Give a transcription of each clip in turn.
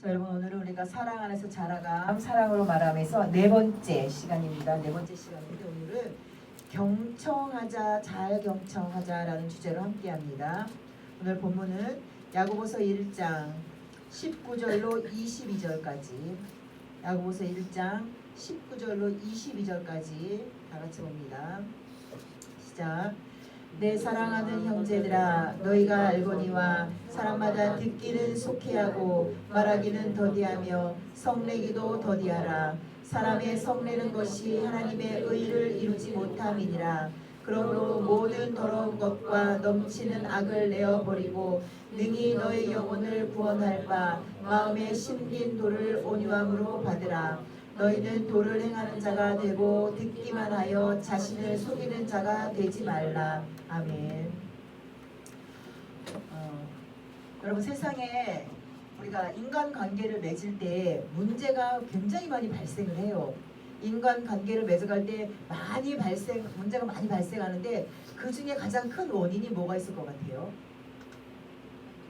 자, 여러분 오늘은 우리가 사랑 안에서 자라감, 사랑으로 말하면서 네 번째 시간입니다. 네 번째 시간인데 오늘은 경청하자, 잘 경청하자라는 주제로 함께합니다. 오늘 본문은 야고보서 1장 19절로 22절까지 야고보서 1장 19절로 22절까지 다 같이 봅니다. 시작. 내 사랑하는 형제들아, 너희가 알거니와 사람마다 듣기는 속히하고 말하기는 더디하며 성내기도 더디하라. 사람의 성내는 것이 하나님의 의를 이루지 못함이니라. 그러므로 모든 더러운 것과 넘치는 악을 내어버리고 능히 너의 영혼을 구원할 바 마음에 심긴 돌을 온유함으로 받으라. 너희는 도를 행하는 자가 되고 듣기만 하여 자신을 속이는 자가 되지 말라. 아멘. 여러분 세상에 우리가 인간관계를 맺을 때 문제가 굉장히 많이 발생을 해요. 인간관계를 맺어갈 때 문제가 많이 발생하는데 그 중에 가장 큰 원인이 뭐가 있을 것 같아요?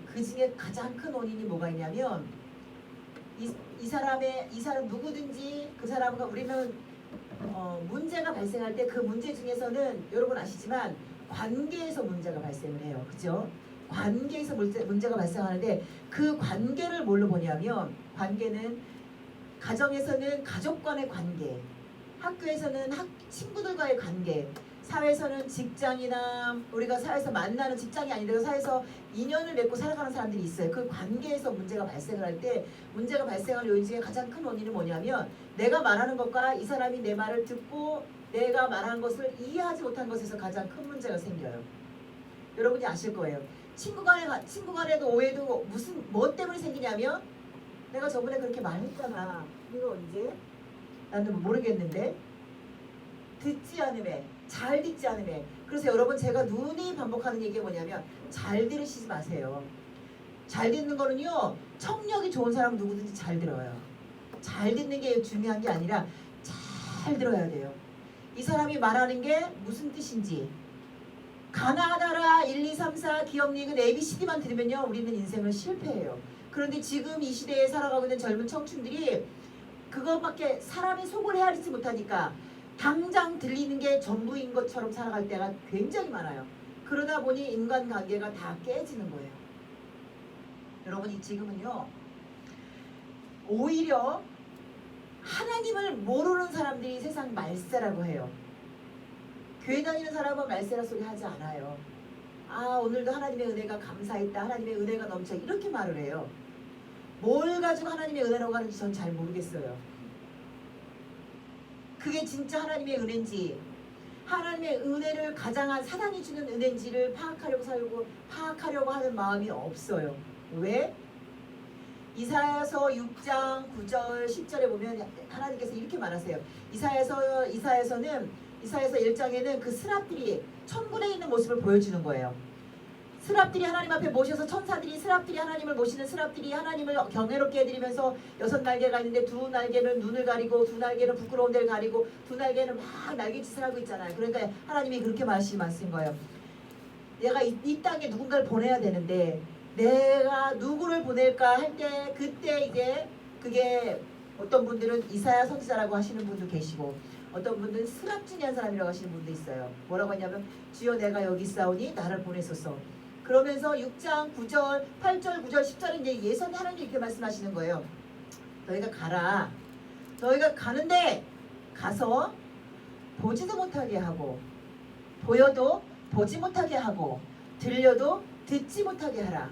그 중에 가장 큰 원인이 뭐가 있냐면 이 사람 누구든지 그 사람과 우리는 문제가 발생할 때 그 문제 중에서는 여러분 아시지만 관계에서 문제가 발생을 해요. 그죠? 관계에서 문제가 발생하는데 그 관계를 뭘로 보냐면 관계는 가정에서는 가족 간의 관계, 학교에서는 친구들과의 관계, 사회에서는 직장이나 우리가 사회에서 만나는 직장이 아니더라도 사회에서 인연을 맺고 살아가는 사람들이 있어요. 그 관계에서 문제가 발생을 할 때 문제가 발생할 요인 중에 가장 큰 원인은 뭐냐면 내가 말하는 것과 이 사람이 내 말을 듣고 내가 말하는 것을 이해하지 못한 것에서 가장 큰 문제가 생겨요. 여러분이 아실 거예요. 친구 간에도 오해도 뭐 때문에 생기냐면 내가 저번에 그렇게 말했잖아. 이거 언제? 나는 모르겠는데 듣지 않음에 잘 듣지 않음에. 그래서 여러분 제가 눈이 반복하는 얘기가 뭐냐면 잘 들으시지 마세요. 잘 듣는 거는요 청력이 좋은 사람 누구든지 잘 들어요. 잘 듣는 게 중요한 게 아니라 잘 들어야 돼요. 이 사람이 말하는 게 무슨 뜻인지 가나다라 1, 2, 3, 4 기억, 니은 ABCD만 들으면요 우리는 인생을 실패해요. 그런데 지금 이 시대에 살아가고 있는 젊은 청춘들이 그것밖에 사람의 속을 헤아리지 못하니까 당장 들리는 게 전부인 것처럼 살아갈 때가 굉장히 많아요. 그러다 보니 인간관계가 다 깨지는 거예요. 여러분이 지금은요 오히려 하나님을 모르는 사람들이 세상 말세라고 해요. 교회 다니는 사람은 말세라 소리 하지 않아요. 아 오늘도 하나님의 은혜가 감사했다, 하나님의 은혜가 넘쳐, 이렇게 말을 해요. 뭘 가지고 하나님의 은혜라고 하는지 전 잘 모르겠어요. 그게 진짜 하나님의 은혜인지 하나님의 은혜를 가장한 사단이 주는 은혜인지를 파악하려고 하는 마음이 없어요. 왜? 이사야서 6장 9절 10절에 보면 하나님께서 이렇게 말하세요. 이사야서 1장에는 그 스랍들이 천군에 있는 모습을 보여주는 거예요. 스랍들이 하나님 앞에 모셔서 천사들이 하나님을 모시는 스랍들이 하나님을 경외롭게 해드리면서 6날개가 있는데 2날개는 눈을 가리고 2날개는 부끄러운 데를 가리고 2날개는 막 날개짓을 하고 있잖아요. 그러니까 하나님이 그렇게 말씀하신 거예요. 내가 이 땅에 누군가를 보내야 되는데 내가 누구를 보낼까 할 때 그때 이제 그게 어떤 분들은 이사야 선지자라고 하시는 분도 계시고 어떤 분들은 스랍 중에 한 사람이라고 하시는 분도 있어요. 뭐라고 하냐면 주여 내가 여기 있사오니 나를 보내소서. 그러면서 6장 9절 8절 9절 10절은 이제 예선 하나님이 이렇게 말씀하시는 거예요. 너희가 가라. 너희가 가는데 가서 보지도 못하게 하고 보여도 보지 못하게 하고 들려도 듣지 못하게 하라.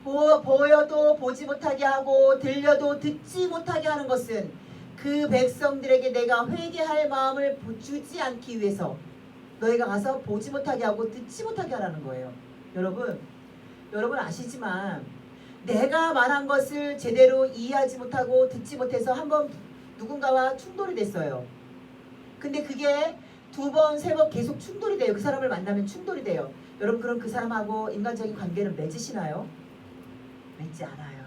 보여도 보지 못하게 하고 들려도 듣지 못하게 하는 것은 그 백성들에게 내가 회개할 마음을 주지 않기 위해서 너희가 가서 보지 못하게 하고 듣지 못하게 하라는 거예요. 여러분 아시지만 내가 말한 것을 제대로 이해하지 못하고 듣지 못해서 한번 누군가와 충돌이 됐어요. 근데 그게 2번, 3번 계속 충돌이 돼요. 그 사람을 만나면 충돌이 돼요. 여러분 그럼 그 사람하고 인간적인 관계를 맺으시나요? 맺지 않아요.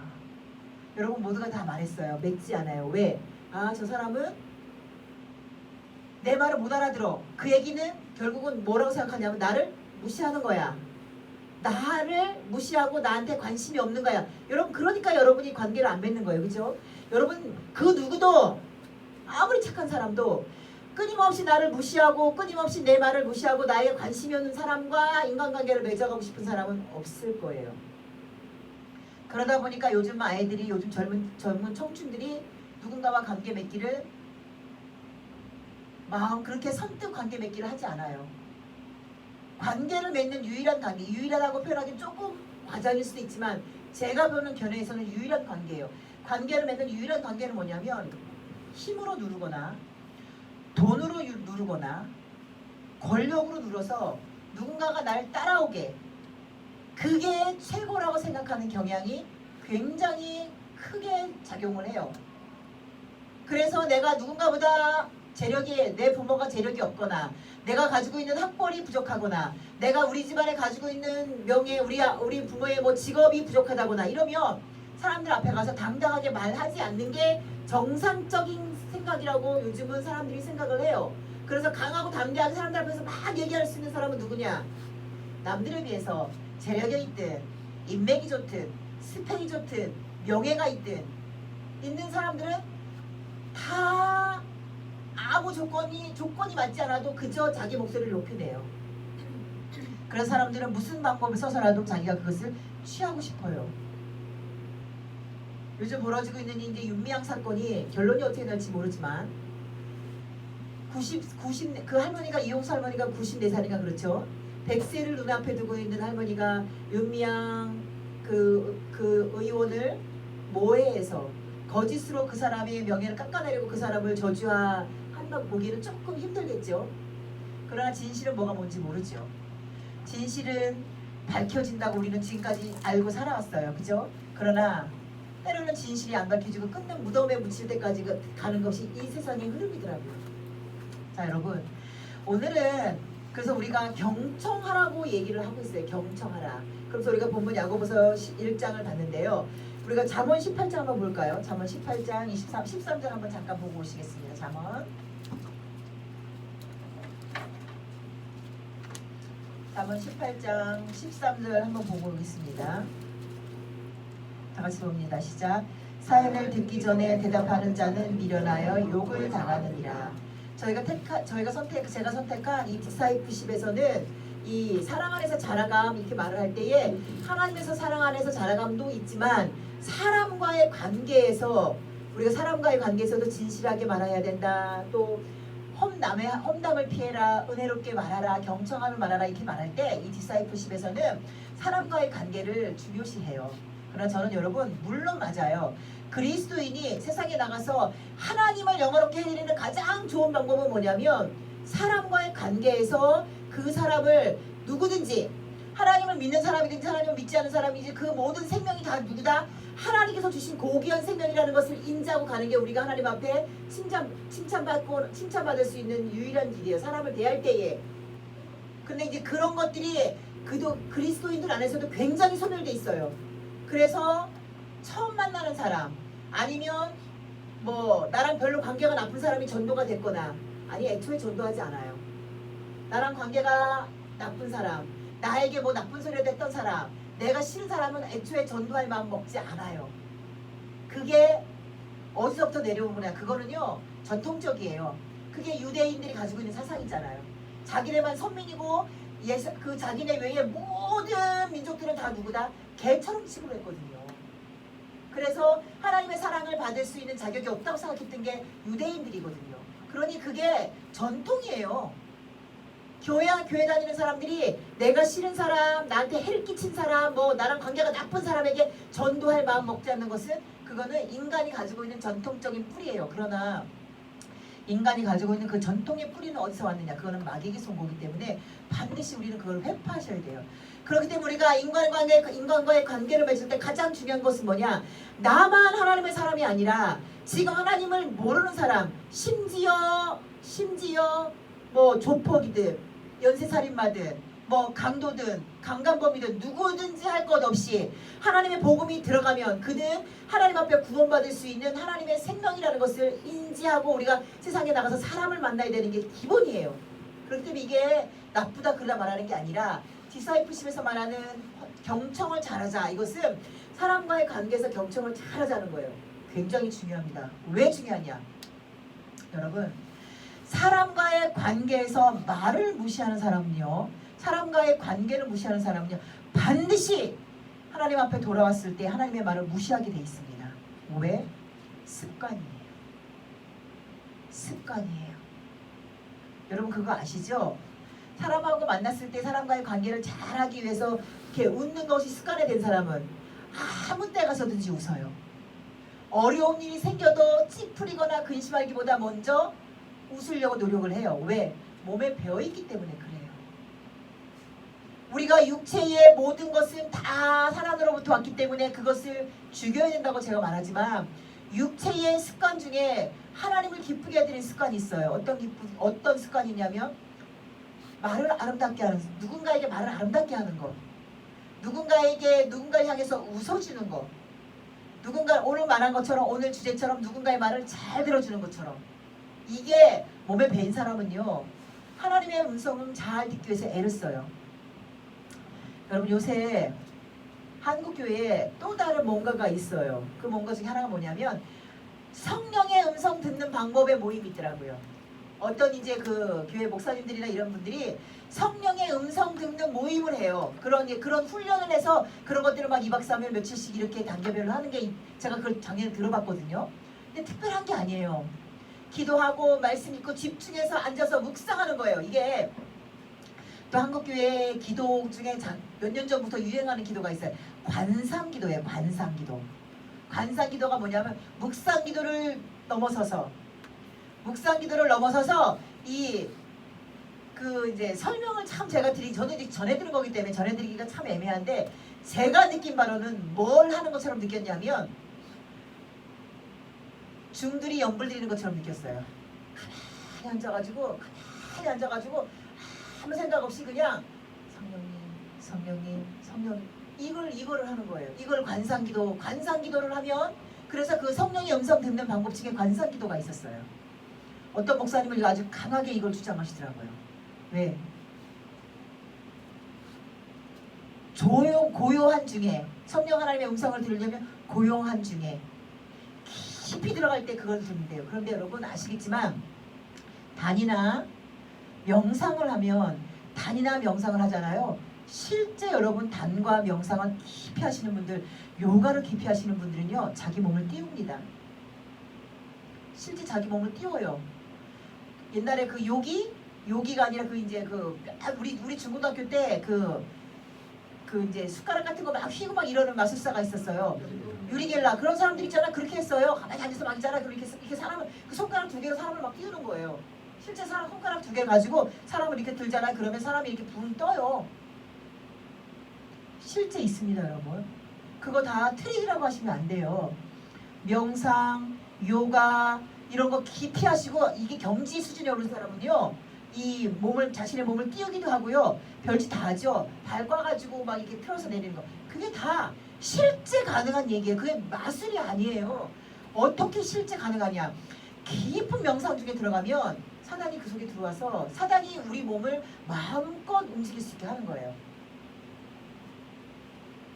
여러분 모두가 다 말했어요. 맺지 않아요. 왜? 아, 저 사람은 내 말을 못 알아들어. 그 얘기는 결국은 뭐라고 생각하냐면 나를 무시하는 거야. 나를 무시하고 나한테 관심이 없는 거야. 여러분, 그러니까 여러분이 관계를 안 맺는 거예요. 그죠? 여러분, 그 누구도 아무리 착한 사람도 끊임없이 나를 무시하고 끊임없이 내 말을 무시하고 나에게 관심이 없는 사람과 인간관계를 맺어가고 싶은 사람은 없을 거예요. 그러다 보니까 요즘 아이들이, 요즘 젊은 청춘들이 누군가와 관계 맺기를 마음 그렇게 선뜻 관계 맺기를 하지 않아요. 관계를 맺는 유일한 관계, 유일하다고 표현하기는 조금 과장일 수도 있지만 제가 보는 견해에서는 유일한 관계예요. 관계를 맺는 유일한 관계는 뭐냐면 힘으로 누르거나 돈으로 누르거나 권력으로 눌러서 누군가가 날 따라오게, 그게 최고라고 생각하는 경향이 굉장히 크게 작용을 해요. 그래서 내가 누군가보다 재력이, 내 부모가 재력이 없거나 내가 가지고 있는 학벌이 부족하거나 내가 우리 집안에 가지고 있는 명예, 우리 부모의 뭐 직업이 부족하다거나 이러면 사람들 앞에 가서 당당하게 말하지 않는 게 정상적인 생각이라고 요즘은 사람들이 생각을 해요. 그래서 강하고 담대하게 사람들 앞에서 막 얘기할 수 있는 사람은 누구냐? 남들에 비해서 재력이 있든 인맥이 좋든 스펙이 좋든 명예가 있든 있는 사람들은 다 아무 조건이 맞지 않아도 그저 자기 목소리를 높여내요. 그런 사람들은 무슨 방법을 써서라도 자기가 그것을 취하고 싶어요. 요즘 벌어지고 있는 이제 윤미향 사건이 결론이 어떻게 날지 모르지만 그 할머니가, 이용수 할머니가 94살인가 그렇죠. 100세를 눈앞에 두고 있는 할머니가 윤미향 그 의원을 모해해서 거짓으로 그 사람의 명예를 깎아내리고 그 사람을 저주한다고 보기는 조금 힘들겠죠. 그러나 진실은 뭐가 뭔지 모르죠. 진실은 밝혀진다고 우리는 지금까지 알고 살아왔어요. 그죠? 그러나 때로는 진실이 안 밝혀지고 끝내 무덤에 묻힐 때까지 가는 것이 이 세상의 흐름이더라고요. 자, 여러분, 오늘은 그래서 우리가 경청하라고 얘기를 하고 있어요. 경청하라. 그래서 우리가 본문 야고보서 1장을 봤는데요. 우리가 잠언 18장 한번 볼까요? 잠언 18장 13장 한번 잠깐 보고 오시겠습니다. 잠언 18장 13절 한번 보고 오겠습니다. 다 같이 봅니다. 시작. 사연을 듣기 전에 대답하는 자는 미련하여 욕을 당하느니라. 제가 선택한 이 디사이플십에서는 이 사랑 안에서 자라감 이렇게 말을 할 때에 하나님에서 사랑 안에서 자라감도 있지만 사람과의 관계에서 우리가 사람과의 관계에서도 진실하게 말해야 된다. 또 험담을 피해라, 은혜롭게 말하라, 경청함을 말하라 이렇게 말할 때 이 디사이플십에서는 사람과의 관계를 중요시해요. 그러나 저는 여러분 물론 맞아요. 그리스도인이 세상에 나가서 하나님을 영화롭게 해드리는 가장 좋은 방법은 뭐냐면 사람과의 관계에서 그 사람을 누구든지 하나님을 믿는 사람이든지 하나님을 믿지 않는 사람이든지 그 모든 생명이 다 누구다? 하나님께서 주신 고귀한 생명이라는 것을 인지하고 가는 게 우리가 하나님 앞에 칭찬받을 수 있는 유일한 길이에요. 사람을 대할 때에. 근데 이제 그런 것들이 그리스도인들 안에서도 굉장히 소멸돼 있어요. 그래서 처음 만나는 사람 아니면 뭐 나랑 별로 관계가 나쁜 사람이 전도가 됐거나 아니 애초에 전도하지 않아요. 나랑 관계가 나쁜 사람, 나에게 뭐 나쁜 소리를 했던 사람, 내가 싫은 사람은 애초에 전도할 마음 먹지 않아요. 그게 어디서부터 내려온 거냐? 그거는요 전통적이에요. 그게 유대인들이 가지고 있는 사상이잖아요. 자기네만 선민이고 그 자기네 외에 모든 민족들은 다 누구다? 개처럼 취급을 했거든요. 그래서 하나님의 사랑을 받을 수 있는 자격이 없다고 생각했던 게 유대인들이거든요. 그러니 그게 전통이에요. 교회 다니는 사람들이 내가 싫은 사람, 나한테 해를 끼친 사람, 뭐 나랑 관계가 나쁜 사람에게 전도할 마음 먹지 않는 것은 그거는 인간이 가지고 있는 전통적인 뿌리예요. 그러나 인간이 가지고 있는 그 전통의 뿌리는 어디서 왔느냐? 그거는 마귀에게 온 거기 때문에 반드시 우리는 그걸 회파하셔야 돼요. 그렇기 때문에 우리가 인간과의 관계를 맺을 때 가장 중요한 것은 뭐냐? 나만 하나님의 사람이 아니라 지금 하나님을 모르는 사람, 심지어 뭐 조폭이든 연쇄살인마든 뭐 강도든 강간범이든 누구든지 할 것 없이 하나님의 복음이 들어가면 그는 하나님 앞에 구원받을 수 있는 하나님의 생명이라는 것을 인지하고 우리가 세상에 나가서 사람을 만나야 되는 게 기본이에요. 그렇기 때문에 이게 나쁘다 그러다 말하는 게 아니라 디사이플십에서 말하는 경청을 잘하자. 이것은 사람과의 관계에서 경청을 잘하자는 거예요. 굉장히 중요합니다. 왜 중요하냐? 여러분, 사람과의 관계에서 말을 무시하는 사람은요, 사람과의 관계를 무시하는 사람은요, 반드시 하나님 앞에 돌아왔을 때 하나님의 말을 무시하게 돼 있습니다. 왜? 습관이에요. 습관이에요. 여러분 그거 아시죠? 사람하고 만났을 때 사람과의 관계를 잘하기 위해서 이렇게 웃는 것이 습관이 된 사람은 아무 때 가서든지 웃어요. 어려운 일이 생겨도 찌푸리거나 근심하기보다 먼저 웃으려고 노력을 해요. 왜? 몸에 배어있기 때문에 그래요. 우리가 육체의 모든 것은 다 하나님으로부터 왔기 때문에 그것을 죽여야 된다고 제가 말하지만 육체의 습관 중에 하나님을 기쁘게 해드리는 습관이 있어요. 어떤 습관이냐면 말을 아름답게 하는, 누군가에게 말을 아름답게 하는 거, 누군가를 향해서 웃어주는 거, 누군가 오늘 말한 것처럼 오늘 주제처럼 누군가의 말을 잘 들어주는 것처럼, 이게 몸에 배인 사람은요 하나님의 음성을 잘 듣기 위해서 애를 써요. 여러분 요새 한국교회에 또 다른 뭔가가 있어요. 그 뭔가 중에 하나가 뭐냐면 성령의 음성 듣는 방법의 모임이 있더라고요. 어떤 이제 그 교회 목사님들이나 이런 분들이 성령의 음성 듣는 모임을 해요. 그런 훈련을 해서 그런 것들을 막 2박 3일 며칠씩 이렇게 단계별로 하는 게 제가 그걸 작년에 들어봤거든요. 근데 특별한 게 아니에요. 기도하고 말씀 읽고 집중해서 앉아서 묵상하는 거예요. 이게 또 한국교회 기도 중에 몇 년 전부터 유행하는 기도가 있어요. 관상기도예요. 관상기도. 관상기도가 뭐냐면 묵상기도를 넘어서서 이제 설명을 참 제가 저는 전해드린 거기 때문에 전해드리기가 참 애매한데 제가 느낀 바로는 뭘 하는 것처럼 느꼈냐면 중들이 연불 드리는 것처럼 느꼈어요. 가만히 앉아가지고 아무 생각 없이 그냥 성령님 이거를 하는 거예요. 이걸 관상기도를 하면 그래서 그 성령의 음성 듣는 방법 중에 관상기도가 있었어요. 어떤 목사님은 아주 강하게 이걸 주장하시더라고요. 왜? 고요한 중에 성령 하나님의 음성을 들으려면 고요한 중에 깊이 들어갈 때 그걸 듣는데요. 그런데 여러분 아시겠지만 단이나 명상을 하잖아요. 실제 여러분 단과 명상을 깊이 하시는 분들, 요가를 깊이 하시는 분들은요 자기 몸을 띄웁니다. 실제 자기 몸을 띄워요. 옛날에 그 요기가 아니라 우리 중고등학교 때 이제 숟가락 같은 거 막 휘고 막 이러는 마술사가 있었어요. 유리겔라 그런 사람들 있잖아. 그렇게 했어요. 가만히 앉아서 막 있잖아. 이렇게 사람을 그 손가락 2개로 사람을 막 띄우는 거예요. 실제 사람 손가락 2개 가지고 사람을 이렇게 들잖아요. 그러면 사람이 이렇게 붕 떠요. 실제 있습니다, 여러분. 그거 다 트릭이라고 하시면 안 돼요. 명상, 요가 이런 거 깊이 하시고 이게 경지 수준에 오른 사람은요. 자신의 몸을 띄우기도 하고요. 별짓 다 하죠. 발 꽈가지고 막 이렇게 틀어서 내리는 거. 그게 다 실제 가능한 얘기예요. 그게 마술이 아니에요. 어떻게 실제 가능하냐. 깊은 명상 중에 들어가면 사단이 그 속에 들어와서 사단이 우리 몸을 마음껏 움직일 수 있게 하는 거예요.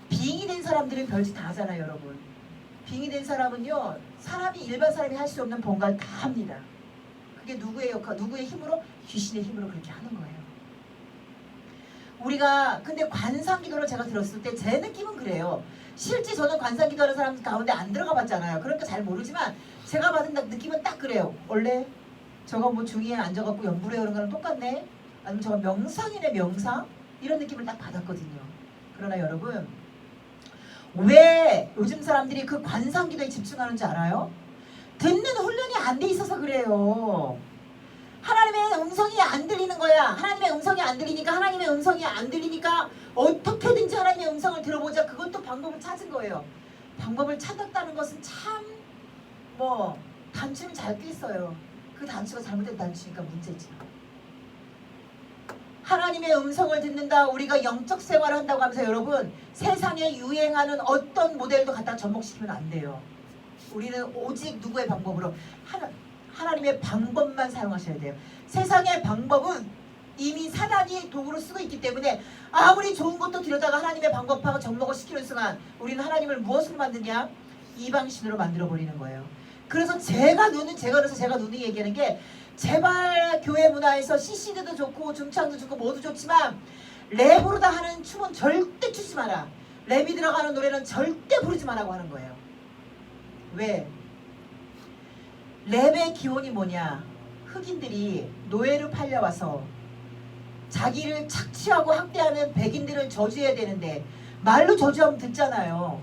빙의 된 사람들은 별짓 다 하잖아요, 여러분. 빙의 된 사람은요, 일반 사람이 할 수 없는 뭔가를 다 합니다. 그게 누구의 힘으로? 귀신의 힘으로 그렇게 하는 거예요. 근데 관상기도를 제가 들었을 때 제 느낌은 그래요. 실제 저는 관상기도하는 사람 가운데 안 들어가 봤잖아요. 그러니까 잘 모르지만 제가 받은 느낌은 딱 그래요. 원래 저거 뭐 중위에 앉아갖고 연불해 오는 거랑 똑같네? 아니면 저거 명상이네, 명상? 이런 느낌을 딱 받았거든요. 그러나 여러분, 왜 요즘 사람들이 그 관상기도에 집중하는 줄 알아요? 듣는 훈련이 안 돼 있어서 그래요. 하나님의 음성이 안 들리는 거야. 하나님의 음성이 안 들리니까 어떻게든지 하나님의 음성을 들어보자. 그것도 방법을 찾은 거예요. 방법을 찾았다는 것은 참 단추는 잘 꿰어요. 그 단추가 잘못된 단추니까 문제지. 하나님의 음성을 듣는다. 우리가 영적 생활을 한다고 하면서 여러분 세상에 유행하는 어떤 모델도 갖다 접목시키면 안 돼요. 우리는 오직 누구의 방법으로 하나님의 방법만 사용하셔야 돼요. 세상의 방법은 이미 사단이 도구로 쓰고 있기 때문에 아무리 좋은 것도 들여다가 하나님의 방법하고 접목을 시키는 순간 우리는 하나님을 무엇으로 만드냐? 이방신으로 만들어버리는 거예요. 그래서 제가 누누이 얘기하는 게 제발 교회 문화에서 CCD도 좋고 중창도 좋고 모두 좋지만 랩으로 다 하는 춤은 절대 추지 마라. 랩이 들어가는 노래는 절대 부르지 말라고 하는 거예요. 왜? 랩의 기원이 뭐냐? 흑인들이 노예로 팔려와서 자기를 착취하고 학대하는 백인들을 저주해야 되는데 말로 저주하면 듣잖아요.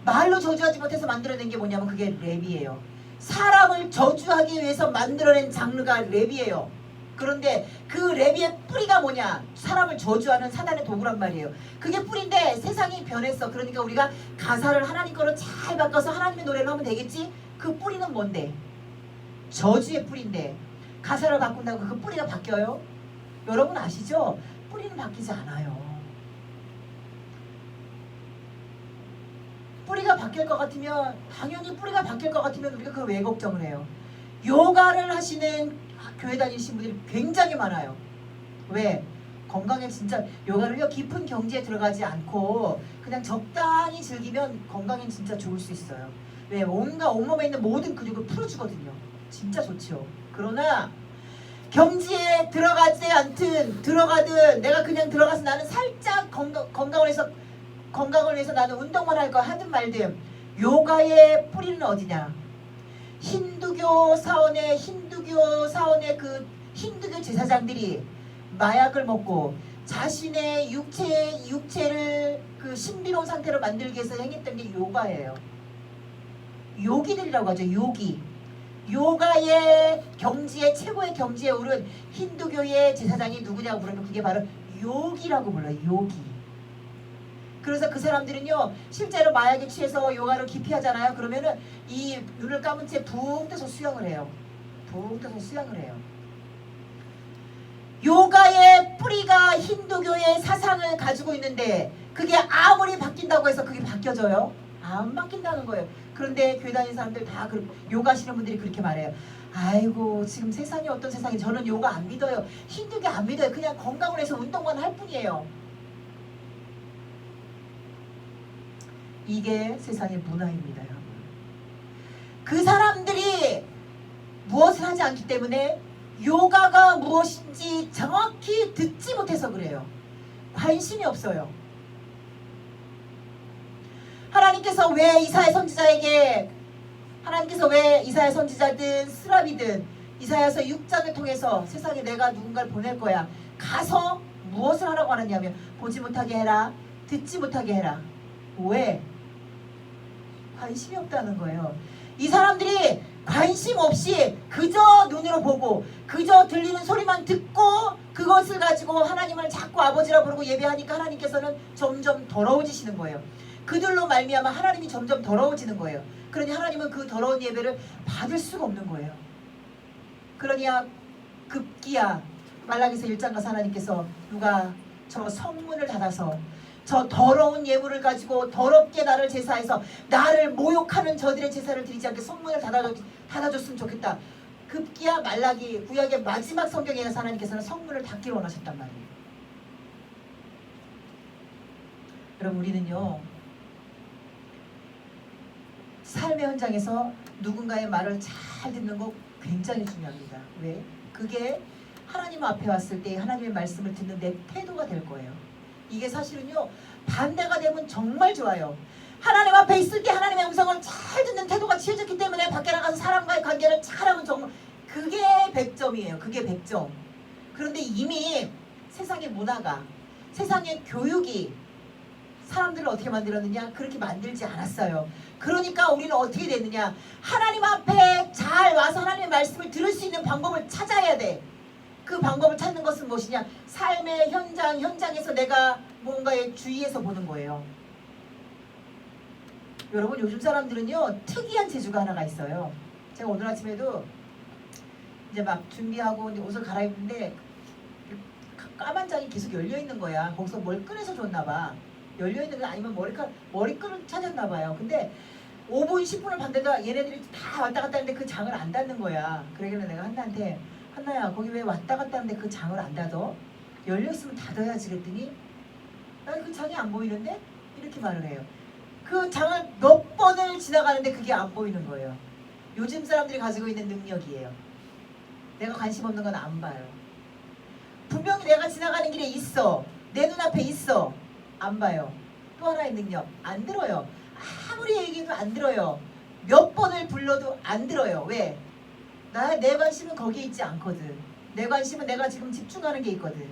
말로 저주하지 못해서 만들어낸 게 뭐냐면 그게 랩이에요. 사람을 저주하기 위해서 만들어낸 장르가 랩이에요. 그런데 그 랩의 뿌리가 뭐냐? 사람을 저주하는 사단의 도구란 말이에요. 그게 뿌리인데 세상이 변했어. 그러니까 우리가 가사를 하나님 거로 잘 바꿔서 하나님의 노래를 하면 되겠지? 그 뿌리는 뭔데? 저주의 뿌리인데 가사를 바꾼다고 그 뿌리가 바뀌어요? 여러분 아시죠? 뿌리는 바뀌지 않아요. 뿌리가 바뀔 것 같으면 당연히 뿌리가 바뀔 것 같으면 우리가 그걸 왜 걱정을 해요? 요가를 하시는 교회 다니신 분들이 굉장히 많아요. 왜? 건강에 진짜 요가를요 깊은 경지에 들어가지 않고 그냥 적당히 즐기면 건강엔 진짜 좋을 수 있어요. 왜? 온몸에 있는 모든 근육을 풀어주거든요. 진짜 좋죠. 그러나 경지에 들어가지 않든 들어가든 내가 그냥 들어가서 나는 살짝 건강을 위해서 나는 운동만 할 거 하든 말든 요가의 뿌리는 어디냐? 힌두교 사원의 그 힌두교 제사장들이 마약을 먹고 자신의 육체를 그 신비로운 상태로 만들기 위해서 행했던 게 요가예요. 요기들이라고 하죠. 요가의 경지에 최고의 경지에 오른 힌두교의 제사장이 누구냐고 물으면 그게 바로 요기라고 불러요. 요기. 그래서 그 사람들은요 실제로 마약에 취해서 요가를 깊이 하잖아요. 그러면은 이 눈을 감은 채 붕 떠서 수영을 해요. 요가의 뿌리가 힌두교의 사상을 가지고 있는데 그게 아무리 바뀐다고 해서 그게 바뀌어져요? 안 바뀐다는 거예요. 그런데 교회 다니는 사람들 다 요가 하시는 분들이 그렇게 말해요. 아이고 지금 세상이 어떤 세상이 저는 요가 안 믿어요. 힌두교 안 믿어요. 그냥 건강을 위해서 운동만 할 뿐이에요. 이게 세상의 문화입니다. 여러분. 그 사람들이 무엇을 하지 않기 때문에 요가가 무엇인지 정확히 듣지 못해서 그래요. 관심이 없어요. 하나님께서 왜 이사야 선지자든 스라비든 이사야서 6장을 통해서 세상에 내가 누군가를 보낼 거야. 가서 무엇을 하라고 하느냐면 보지 못하게 해라. 듣지 못하게 해라. 왜? 관심이 없다는 거예요. 이 사람들이 관심 없이 그저 눈으로 보고 그저 들리는 소리만 듣고 그것을 가지고 하나님을 자꾸 아버지라 부르고 예배하니까 하나님께서는 점점 더러워지시는 거예요. 그들로 말미암아 하나님이 점점 더러워지는 거예요. 그러니 하나님은 그 더러운 예배를 받을 수가 없는 거예요. 그러니야 급기야 말라기서 1장 가서 하나님께서 누가 저 성문을 닫아서 저 더러운 예물을 가지고 더럽게 나를 제사해서 나를 모욕하는 저들의 제사를 드리지 않게 성문을 닫아줬으면 좋겠다. 급기야 말라기 구약의 마지막 성경에 가서 하나님께서는 성문을 닫기를 원하셨단 말이에요. 여러분 우리는요 삶의 현장에서 누군가의 말을 잘 듣는 거 굉장히 중요합니다. 왜? 그게 하나님 앞에 왔을 때 하나님의 말씀을 듣는 내 태도가 될 거예요. 이게 사실은요 반대가 되면 정말 좋아요. 하나님 앞에 있을 때 하나님의 음성을 잘 듣는 태도가 취해졌기 때문에 밖에 나가서 사람과의 관계를 잘하면 정말 그게 100점이에요. 그게 100점. 그런데 이미 세상의 문화가 세상의 교육이 사람들을 어떻게 만들었느냐? 그렇게 만들지 않았어요. 그러니까 우리는 어떻게 됐느냐? 하나님 앞에 잘 와서 하나님의 말씀을 들을 수 있는 방법을 찾아야 돼. 그 방법을 찾는 것은 무엇이냐? 삶의 현장에서 내가 뭔가에 주의해서 보는 거예요. 여러분 요즘 사람들은요 특이한 재주가 하나가 있어요. 제가 오늘 아침에도 이제 막 준비하고 이제 옷을 갈아입는데 까만 장이 계속 열려 있는 거야. 거기서 뭘 꺼내서 줬나 봐. 열려 있는 거 아니면 머리끈을 찾았나 봐요. 근데 5분 10분을 봤는데 얘네들이 다 왔다 갔다 하는데 그 장을 안 닫는 거야. 그러길래 내가 한나한테 한나야 거기 왜 왔다 갔다 하는데 그 장을 안 닫어? 열려있으면 닫아야지 그랬더니 난 그 창이 안 보이는데? 이렇게 말을 해요. 그 장을 몇 번을 지나가는데 그게 안 보이는 거예요. 요즘 사람들이 가지고 있는 능력이에요. 내가 관심 없는 건 안 봐요. 분명히 내가 지나가는 길에 있어. 내 눈앞에 있어. 안 봐요. 또 하나의 능력. 안 들어요. 아무리 얘기해도 안 들어요. 몇 번을 불러도 안 들어요. 왜? 내 관심은 거기에 있지 않거든. 내 관심은 내가 지금 집중하는 게 있거든.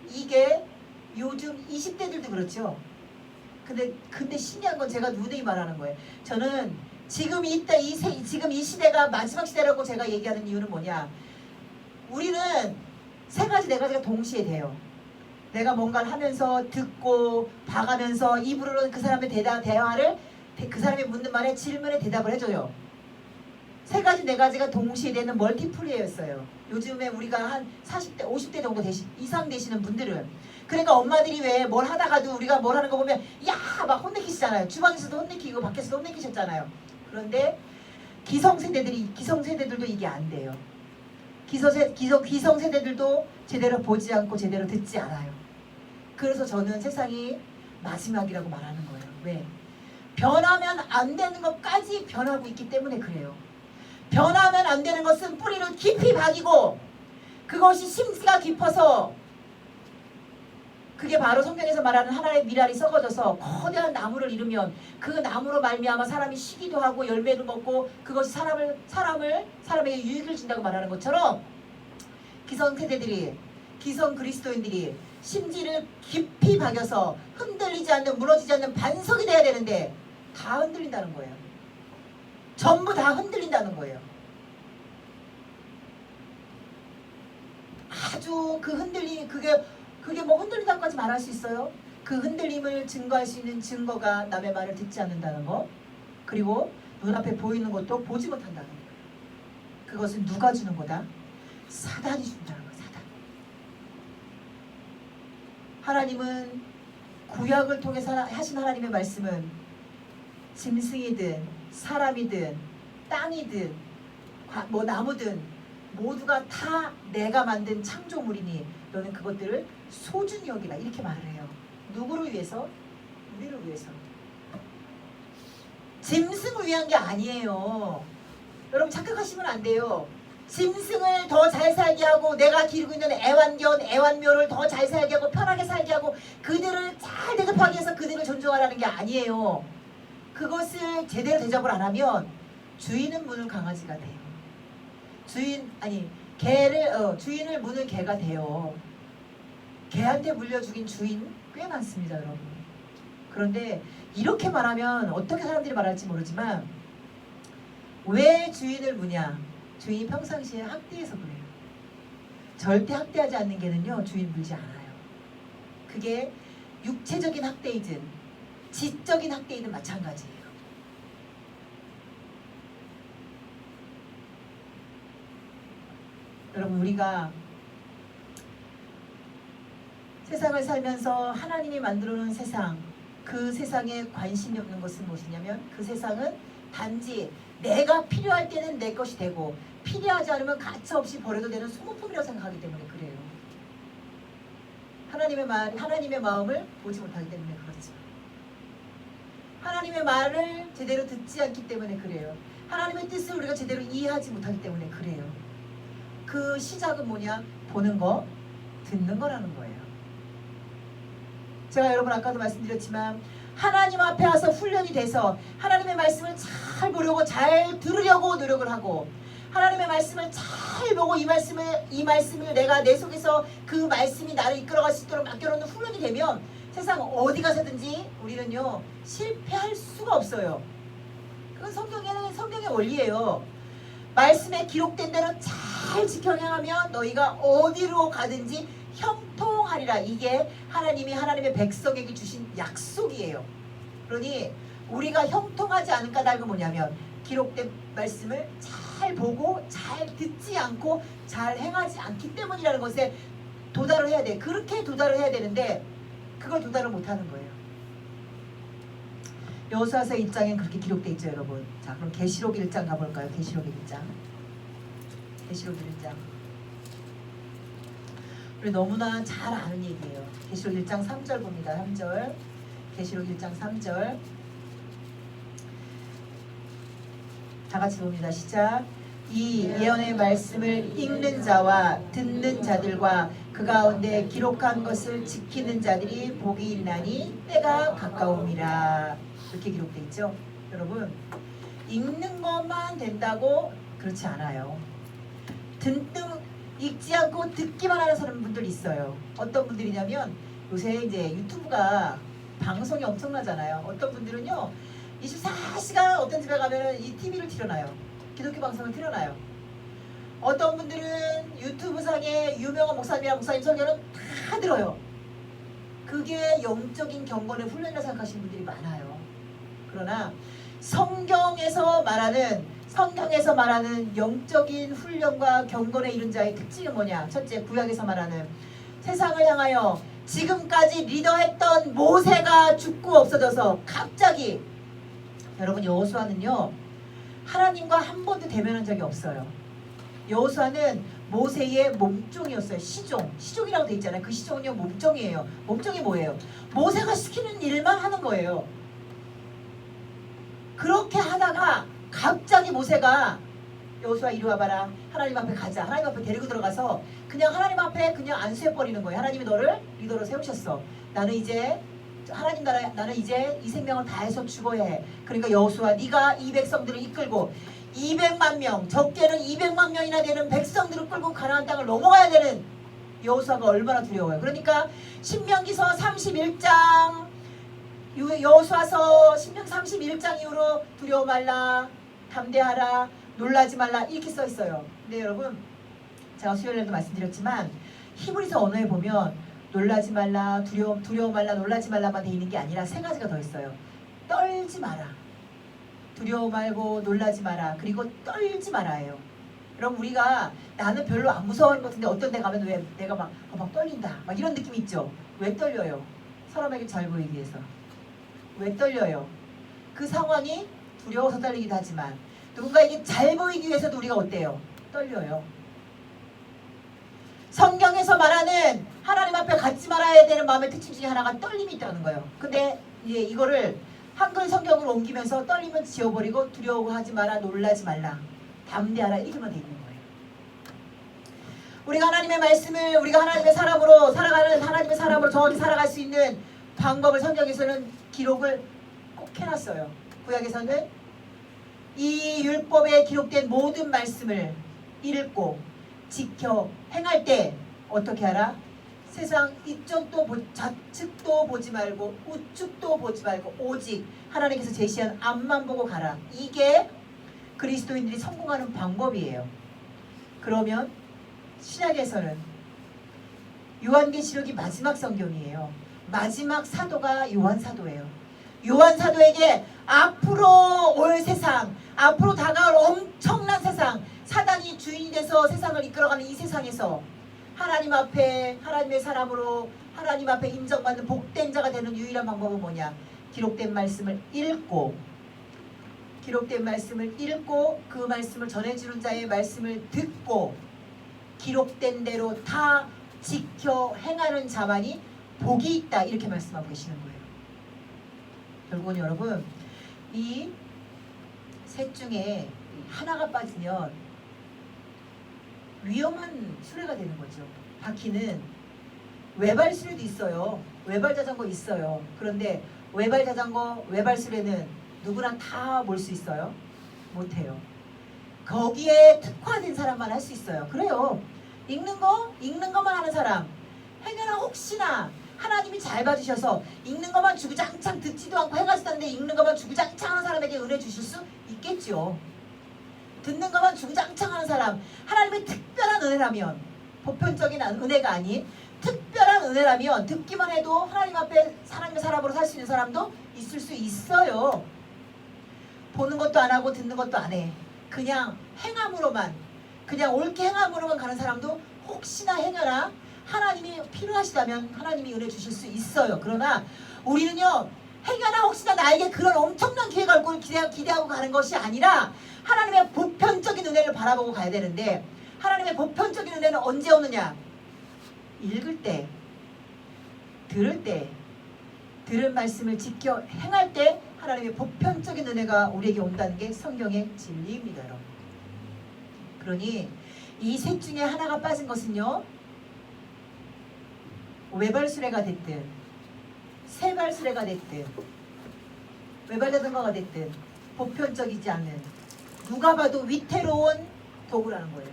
이게 요즘 20대들도 그렇죠. 근데 신기한 건 제가 누누이 말하는 거예요. 저는 지금 지금 이 시대가 마지막 시대라고 제가 얘기하는 이유는 뭐냐? 우리는 세 가지, 네 가지가 동시에 돼요. 내가 뭔가를 하면서 듣고 봐가면서 입으로는 그 사람의 대화를 그 사람이 묻는 말에 질문에 대답을 해줘요. 세 가지, 네 가지가 동시에 되는 멀티플레이였어요. 요즘에 우리가 한 40대, 50대 정도 이상 되시는 분들은. 그러니까 엄마들이 왜 뭘 하다가도 우리가 뭘 하는 거 보면 야! 막 혼내키시잖아요. 주방에서도 혼내키고 밖에서도 혼내키셨잖아요. 그런데 기성세대들도 이게 안 돼요. 기성세대들도 제대로 보지 않고 제대로 듣지 않아요. 그래서 저는 세상이 마지막이라고 말하는 거예요. 왜? 변하면 안 되는 것까지 변하고 있기 때문에 그래요. 변하면 안 되는 것은 뿌리를 깊이 박이고 그것이 심기가 깊어서 그게 바로 성경에서 말하는 하나의 미랄이 썩어져서 거대한 나무를 이루면 그 나무로 말미암아 사람이 쉬기도 하고 열매를 먹고 그것이 사람에게 유익을 준다고 말하는 것처럼 기성세대들이 기성 그리스도인들이 심지를 깊이 박여서 흔들리지 않는 무너지지 않는 반석이 돼야 되는데 다 흔들린다는 거예요. 전부 다 흔들린다는 거예요. 아주 그 흔들림 그게 뭐 흔들린다고까지 말할 수 있어요? 그 흔들림을 증거할 수 있는 증거가 남의 말을 듣지 않는다는 거, 그리고 눈앞에 보이는 것도 보지 못한다는 거예요. 그것은 누가 주는 거다? 사단이 준다는 거예요. 사단. 하나님은 구약을 통해서 하신 하나님의 말씀은 짐승이든 사람이든 땅이든 뭐 나무든 모두가 다 내가 만든 창조물이니 너는 그것들을 소중히 여기라 이렇게 말을 해요. 누구를 위해서? 우리를 위해서. 짐승을 위한 게 아니에요. 여러분 착각하시면 안 돼요. 짐승을 더 잘 살게 하고 내가 기르고 있는 애완묘를 더 잘 살게 하고 편하게 살게 하고 그들을 잘 대접하기 위해서 그들을 존중하라는 게 아니에요. 그것을 제대로 대접을 안 하면 주인은 무는 강아지가 돼요. 주인을 무는 개가 돼요. 개한테 물려 죽인 주인 꽤 많습니다, 여러분. 그런데 이렇게 말하면 어떻게 사람들이 말할지 모르지만 왜 주인을 무냐? 주인이 평상시에 학대해서 그래요. 절대 학대하지 않는 개는요, 주인 물지 않아요. 그게 육체적인 학대이든 지적인 학대이든 마찬가지예요. 여러분 우리가 세상을 살면서 하나님이 만들어 놓은 세상, 그 세상에 관심이 없는 것은 무엇이냐면 그 세상은 단지 내가 필요할 때는 내 것이 되고 필요하지 않으면 가차없이 버려도 되는 소모품이라고 생각하기 때문에 그래요. 하나님의 마음을 보지 못하기 때문에 그렇죠. 하나님의 말을 제대로 듣지 않기 때문에 그래요. 하나님의 뜻을 우리가 제대로 이해하지 못하기 때문에 그래요. 그 시작은 뭐냐? 보는 거, 듣는 거라는 거예요. 제가 여러분 아까도 말씀드렸지만 하나님 앞에 와서 훈련이 돼서 하나님의 말씀을 잘 보려고 잘 들으려고 노력을 하고 하나님의 말씀을 잘 보고 이 말씀을 내가 내 속에서 그 말씀이 나를 이끌어갈 수 있도록 맡겨놓는 훈련이 되면 세상 어디 가서든지 우리는요 실패할 수가 없어요. 그건 성경의 원리예요. 말씀에 기록된 대로 잘 지켜 행하면 너희가 어디로 가든지 형통하리라. 이게 하나님이 하나님의 백성에게 주신 약속이에요. 그러니 우리가 형통하지 않은 까닭은 뭐냐면 기록된 말씀을 잘 보고 잘 듣지 않고 잘 행하지 않기 때문이라는 것에 도달을 해야 돼. 그렇게 도달을 해야 되는데 그걸 도달을 못하는 거예요. 여호수아서 1장엔 그렇게 기록되어 있죠, 여러분. 자, 그럼 계시록 1장 가볼까요? 계시록 1장. 우리 너무나 잘 아는 얘기예요. 계시록 1장 3절 봅니다. 3절. 계시록 1장 3절. 다 같이 봅니다. 시작. 이 예언의 말씀을 읽는 자와 듣는 자들과 그 가운데 기록한 것을 지키는 자들이 복이 있나니 때가 가까움이라. 이렇게 기록되어 있죠. 여러분, 읽는 것만 된다고 그렇지 않아요. 읽지 않고 듣기만 하는 사람 분들이 있어요. 어떤 분들이냐면 요새 이제 유튜브가 방송이 엄청나잖아요. 어떤 분들은요 24시간 어떤 집에 가면은 이 TV를 틀어놔요. 기독교 방송을 틀어놔요. 어떤 분들은 유튜브상에 유명한 목사님이랑 목사님 설교는 다 들어요. 그게 영적인 경건의 훈련이라고 생각하시는 분들이 많아요. 그러나 성경에서 말하는 영적인 훈련과 경건에 이른 자의 특징은 뭐냐? 첫째, 구약에서 말하는 세상을 향하여 지금까지 리더했던 모세가 죽고 없어져서 갑자기, 여러분, 여호수아는요 하나님과 한 번도 대면한 적이 없어요. 여호수아는 모세의 몸종이었어요. 시종이라고 돼 있잖아요. 그 시종은요 몸종이에요. 몸종이 뭐예요? 모세가 시키는 일만 하는 거예요. 그렇게 하다가 갑자기 모세가 여호수아 이리 와봐라. 하나님 앞에 가자. 하나님 앞에 데리고 들어가서 그냥 하나님 앞에 그냥 안수해버리는 거예요. 하나님이 너를 리더로 세우셨어. 나는 이제 이 생명을 다해서 죽어야 해. 그러니까 여호수아, 네가 이 백성들을 이끌고 200만 명, 적게는 200만 명이나 되는 백성들을 끌고 가나안 땅을 넘어가야 되는 여호수아가 얼마나 두려워요. 그러니까 신명기서 31장, 여호수아서 신명 31장 이후로 두려워 말라, 담대하라, 놀라지 말라 이렇게 써 있어요. 근데 여러분, 제가 수요일에도 말씀드렸지만 히브리서 언어에 보면 놀라지 말라, 두려워 말라, 놀라지 말라만 돼 있는 게 아니라 세 가지가 더 있어요. 떨지 마라, 두려워 말고 놀라지 마라, 그리고 떨지 말아예요. 여러분, 우리가 나는 별로 안 무서워하는 것 같은데 어떤 데 가면 왜 내가 막 떨린다 막 이런 느낌 있죠. 왜 떨려요? 사람에게 잘 보이기 위해서. 왜 떨려요? 그 상황이 두려워서 떨리기도 하지만 누군가에게 잘 보이기 위해서도 우리가 어때요? 떨려요. 성경에서 말하는 하나님 앞에 갖지 말아야 되는 마음의 특징 중에 하나가 떨림이 있다는 거예요. 근데 이제 이거를 한글 성경으로 옮기면서 떨림은 지워버리고 두려워하지 마라, 놀라지 말라, 담대하라 이렇게만 돼 있는 거예요. 우리가 하나님의 말씀을, 우리가 하나님의 사람으로 살아가는, 하나님의 사람으로 정확히 살아갈 수 있는 방법을 성경에서는 기록을 꼭 해놨어요. 구약에서는 이 율법에 기록된 모든 말씀을 읽고 지켜 행할 때 어떻게 하라? 세상 이쪽도 좌측도 보지 말고 우측도 보지 말고 오직 하나님께서 제시한 앞만 보고 가라. 이게 그리스도인들이 성공하는 방법이에요. 그러면 신약에서는 요한계시록이 마지막 성경이에요. 마지막 사도가 요한사도예요. 요한사도에게 앞으로 올 세상, 앞으로 다가올 엄청난 세상, 사단이 주인이 돼서 세상을 이끌어가는 이 세상에서 하나님 앞에, 하나님의 사람으로 하나님 앞에 인정받는 복된 자가 되는 유일한 방법은 뭐냐? 기록된 말씀을 읽고 그 말씀을 전해주는 자의 말씀을 듣고 기록된 대로 다 지켜 행하는 자만이 복이 있다, 이렇게 말씀하고 계시는 거예요. 결국은 여러분, 이 셋 중에 하나가 빠지면 위험한 수레가 되는 거죠. 바퀴는 외발 수레도 있어요. 외발 자전거 있어요. 그런데 외발 자전거, 외발 수레는 누구나 다 몰 수 있어요? 못해요. 거기에 특화된 사람만 할 수 있어요. 그래요. 읽는 것만 하는 사람, 행여나 혹시나 하나님이 잘 봐주셔서 읽는 것만 주구장창 듣지도 않고 행하지도 않는데 읽는 것만 주구장창 하는 사람에게 은혜 주실 수 있겠죠. 듣는 것만 주구장창 하는 사람, 하나님의 특별한 은혜라면, 보편적인 은혜가 아닌 특별한 은혜라면 듣기만 해도 하나님 앞에 하나님의 사람으로 살 수 있는 사람도 있을 수 있어요. 보는 것도 안 하고 듣는 것도 안 해. 그냥 행함으로만, 그냥 옳게 행함으로만 가는 사람도 혹시나 행여나 하나님이 필요하시다면 하나님이 은혜 주실 수 있어요. 그러나 우리는요, 행여나 혹시나 나에게 그런 엄청난 기회가 올 걸 기대하고 가는 것이 아니라 하나님의 보편적인 은혜를 바라보고 가야 되는데, 하나님의 보편적인 은혜는 언제 오느냐? 읽을 때, 들을 때, 들은 말씀을 지켜 행할 때 하나님의 보편적인 은혜가 우리에게 온다는 게 성경의 진리입니다, 여러분. 그러니 이 셋 중에 하나가 빠진 것은요, 외발수레가 됐든 세발수레가 됐든 외발자전거가 됐든 보편적이지 않은, 누가 봐도 위태로운 도구라는 거예요.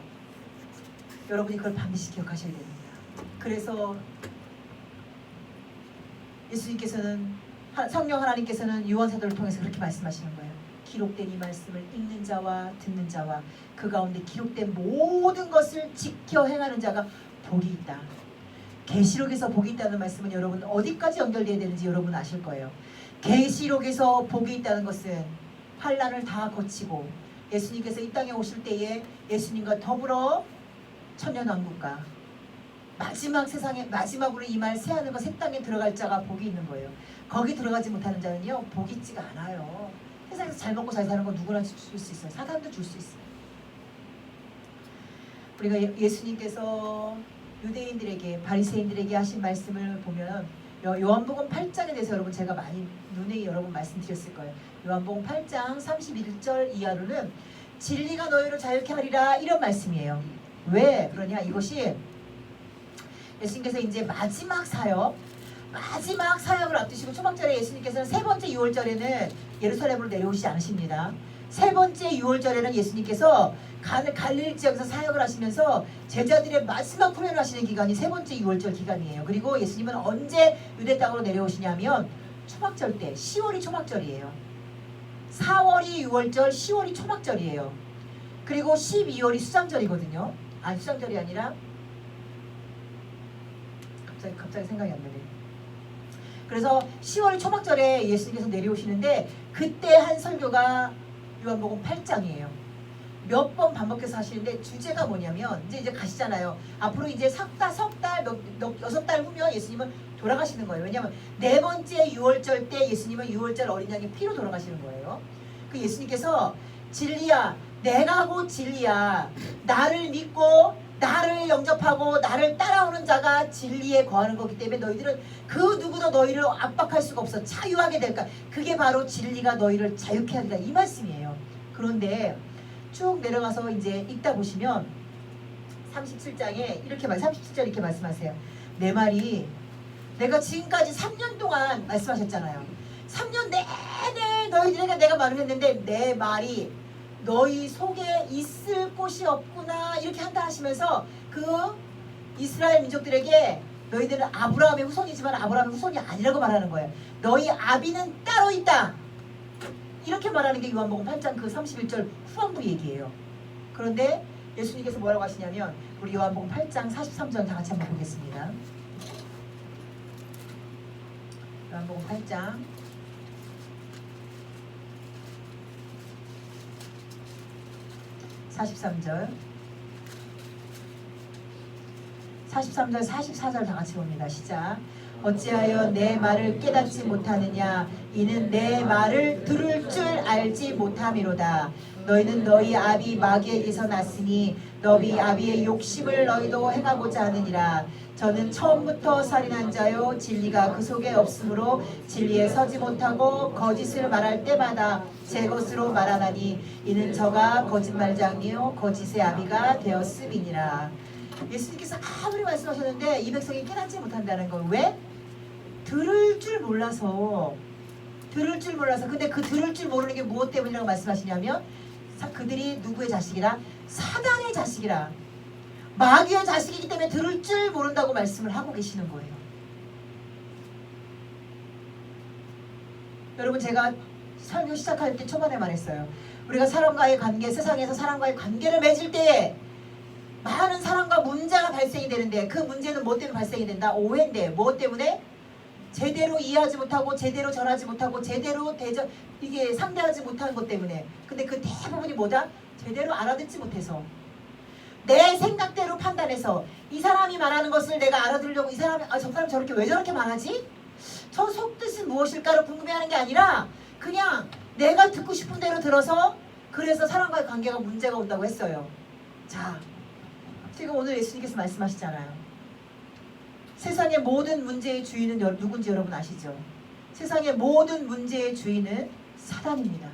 여러분이 그걸 반드시 기억하셔야 됩니다. 그래서 예수님께서는, 성령 하나님께서는 요한사도를 통해서 그렇게 말씀하시는 거예요. 기록된 이 말씀을 읽는 자와 듣는 자와 그 가운데 기록된 모든 것을 지켜 행하는 자가 복이 있다. 계시록에서 복이 있다는 말씀은 여러분 어디까지 연결되어야 되는지 여러분 아실 거예요. 계시록에서 복이 있다는 것은 환난을 다 거치고 예수님께서 이 땅에 오실 때에 예수님과 더불어 천년왕국과 마지막 세상에 마지막으로 임할 새하늘과 새 땅에 들어갈 자가 복이 있는 거예요. 거기 들어가지 못하는 자는요, 복이 있지가 않아요. 세상에서 잘 먹고 잘 사는 건 누구나 줄 수 있어요. 사단도 줄 수 있어요. 우리가 예수님께서 유대인들에게, 바리새인들에게 하신 말씀을 보면 요한복음 8장에 대해서 여러분 제가 많이 눈에 여러분 말씀드렸을 거예요. 요한복음 8장 31절 이하로는 진리가 너희를 자유케 하리라, 이런 말씀이에요. 왜 그러냐, 이것이 예수님께서 이제 마지막 사역을 앞두시고 초막절에 예수님께서는 세 번째 6월절에는 예루살렘으로 내려오시지 않으십니다. 세 번째 6월절에는 예수님께서 갈릴리 지역에서 사역을 하시면서 제자들의 마지막 훈련을 하시는 기간이 세 번째 6월절 기간이에요. 그리고 예수님은 언제 유대 땅으로 내려오시냐면 초막절 때, 10월이 초막절이에요. 4월이 6월절, 10월이 초막절이에요. 그리고 12월이 수장절이거든요. 아니, 수장절이 아니라 갑자기 생각이 안 나네. 그래서 10월 초막절에 예수님께서 내려오시는데 그때 한 설교가 요한복음 8장이에요. 몇 번 반복해서 하시는데 주제가 뭐냐면, 이제 가시잖아요. 앞으로 이제 석 달, 6달 후면 예수님은 돌아가시는 거예요. 왜냐하면 네 번째 6월절 때 예수님은 6월절 어린 양의 피로 돌아가시는 거예요. 그 예수님께서 진리야, 내가 곧 진리야, 나를 믿고 나를 영접하고 나를 따라오는 자가 진리에 거하는 거기 때문에 너희들은 그 누구도 너희를 압박할 수가 없어. 자유하게 될까. 그게 바로 진리가 너희를 자유케 하리라, 이 말씀이에요. 그런데 쭉 내려가서 이제 읽다 보시면 37장에 37절 이렇게 말씀하세요. 내 말이, 내가 지금까지 3년 동안 말씀하셨잖아요. 3년 내내 너희들에게 내가 말을 했는데 내 말이 너희 속에 있을 곳이 없구나, 이렇게 한다 하시면서 그 이스라엘 민족들에게 너희들은 아브라함의 후손이지만 아브라함의 후손이 아니라고 말하는 거예요. 너희 아비는 따로 있다, 이렇게 말하는 게 요한복음 8장 그 31절 후반부 얘기예요. 그런데 예수님께서 뭐라고 하시냐면, 우리 요한복음 8장 43절 다 같이 한번 보겠습니다. 요한복음 8장 43절 44절 다 같이 봅니다. 시작. 어찌하여 내 말을 깨닫지 못하느냐, 이는 내 말을 들을 줄 알지 못함이로다. 너희는 너희 아비 마귀에게서 났으니 너희 아비의 욕심을 너희도 행하고자 하느니라. 저는 처음부터 살인한 자요, 진리가 그 속에 없으므로 진리에 서지 못하고 거짓을 말할 때마다 제 것으로 말하나니 이는 저가 거짓말장이요 거짓의 아비가 되었음이니라. 예수님께서 아무리 말씀하셨는데 이 백성이 깨닫지 못한다는 건 왜? 들을 줄 몰라서. 근데 그 들을 줄 모르는 게 무엇 때문이라고 말씀하시냐면, 그들이 누구의 자식이라? 사단의 자식이라. 마귀의 자식이기 때문에 들을 줄 모른다고 말씀을 하고 계시는 거예요. 여러분, 제가 설교 시작할 때 초반에 말했어요. 우리가 사람과의 관계, 세상에서 사람과의 관계를 맺을 때 많은 사람과 문제가 발생이 되는데, 그 문제는 뭐 때문에 발생이 된다? 오해인데. 뭐 때문에? 제대로 이해하지 못하고 제대로 전하지 못하고 제대로 이게 상대하지 못하는 것 때문에. 근데 그 대부분이 뭐다? 제대로 알아듣지 못해서, 내 생각대로 판단해서 이 사람이 말하는 것을 내가 알아들으려고, 이 사람이 저 사람 저렇게 왜 저렇게 말하지? 저 속뜻은 무엇일까를 궁금해하는 게 아니라 그냥 내가 듣고 싶은 대로 들어서, 그래서 사람과의 관계가 문제가 온다고 했어요. 자, 지금 오늘 예수님께서 말씀하시잖아요. 세상의 모든 문제의 주인은 누군지 여러분 아시죠? 세상의 모든 문제의 주인은 사단입니다.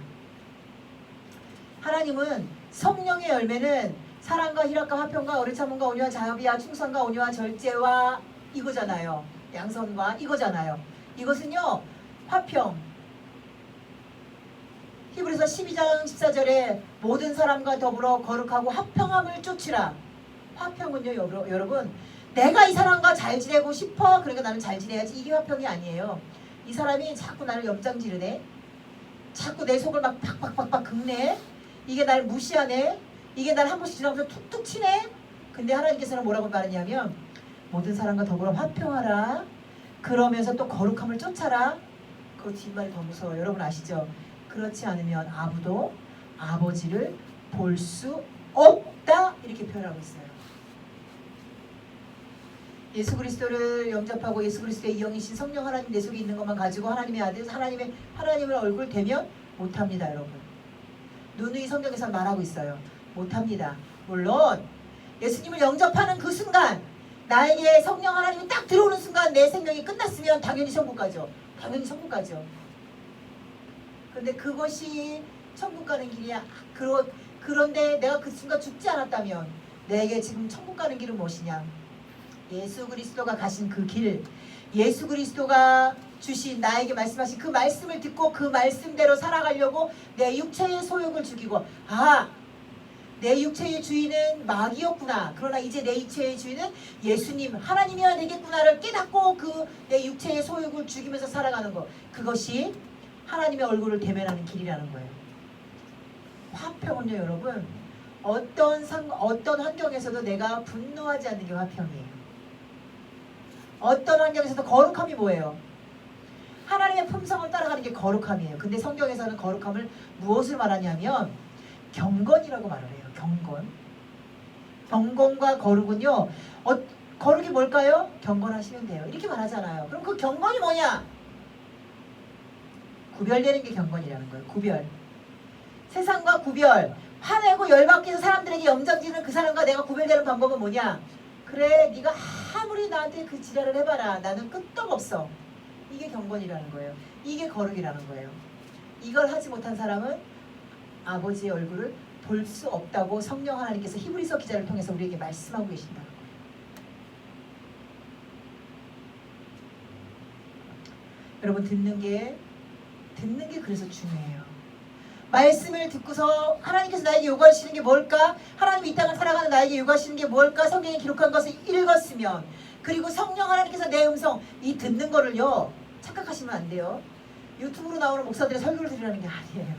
하나님은 성령의 열매는 사랑과 희락과 화평과 오래 참음과 온유와 자비와 충성과 온유와 절제와 이거잖아요. 양선과 이거잖아요. 이것은요 화평. 히브리서 12장 14절에 모든 사람과 더불어 거룩하고 화평함을 쫓으라. 화평은요 여러분 내가 이 사람과 잘 지내고 싶어 그러니까 나는 잘 지내야지 이게 화평이 아니에요. 이 사람이 자꾸 나를 염장지르네. 자꾸 내 속을 막 팍팍팍팍 긁네. 이게 날 무시하네. 이게 날 한 번씩 지나면서 툭툭 치네. 근데 하나님께서는 뭐라고 말하냐면 모든 사람과 더불어 화평하라. 그러면서 또 거룩함을 쫓아라. 그 뒷말이 더 무서워요. 여러분 아시죠? 그렇지 않으면 아무도 아버지를 볼 수 없다. 이렇게 표현하고 있어요. 예수 그리스도를 영접하고 예수 그리스도의 이영이신 성령 하나님 내 속에 있는 것만 가지고 하나님의 아들 하나님을 얼굴 대면 못합니다. 여러분. 누누이 성경에서 말하고 있어요. 못합니다. 물론 예수님을 영접하는 그 순간 나에게 성령 하나님이 딱 들어오는 순간 내 생명이 끝났으면 당연히 천국 가죠. 당연히 천국 가죠. 근데 그것이 천국 가는 길이야. 그런데 내가 그 순간 죽지 않았다면 내게 지금 천국 가는 길은 무엇이냐? 예수 그리스도가 가신 그 길, 예수 그리스도가 주신 나에게 말씀하신 그 말씀을 듣고 그 말씀대로 살아가려고 내 육체의 소욕을 죽이고 내 육체의 주인은 마귀였구나. 그러나 이제 내 육체의 주인은 예수님 하나님이어야 되겠구나를 깨닫고 그 내 육체의 소욕을 죽이면서 살아가는 것. 그것이 하나님의 얼굴을 대면하는 길이라는 거예요. 화평은요 여러분 어떤 환경에서도 내가 분노하지 않는 게 화평이에요. 어떤 환경에서도 거룩함이 뭐예요? 하나님의 품성을 따라가는 게 거룩함이에요. 근데 성경에서는 거룩함을 무엇을 말하냐면 경건이라고 말을 해요. 경건과 거룩은요 거룩이 뭘까요? 경건하시면 돼요. 이렇게 말하잖아요. 그럼 그 경건이 뭐냐? 구별되는 게 경건이라는 거예요. 구별. 세상과 구별. 화내고 열받게 해서 사람들에게 염장지는 그 사람과 내가 구별되는 방법은 뭐냐? 그래 네가 아무리 나한테 그 지랄을 해봐라. 나는 끄떡없어. 이게 경건이라는 거예요. 이게 거룩이라는 거예요. 이걸 하지 못한 사람은 아버지의 얼굴을 볼 수 없다고 성령 하나님께서 히브리서 기자를 통해서 우리에게 말씀하고 계신다는 거예요. 여러분 듣는 게 그래서 중요해요. 말씀을 듣고서 하나님께서 나에게 요구하시는 게 뭘까? 하나님이 이 땅을 살아가는 나에게 요구하시는 게 뭘까? 성경에 기록한 것을 읽었으면 그리고 성령 하나님께서 내 음성 이 듣는 거를요 착각하시면 안 돼요. 유튜브로 나오는 목사들의 설교를 들으라는 게 아니에요.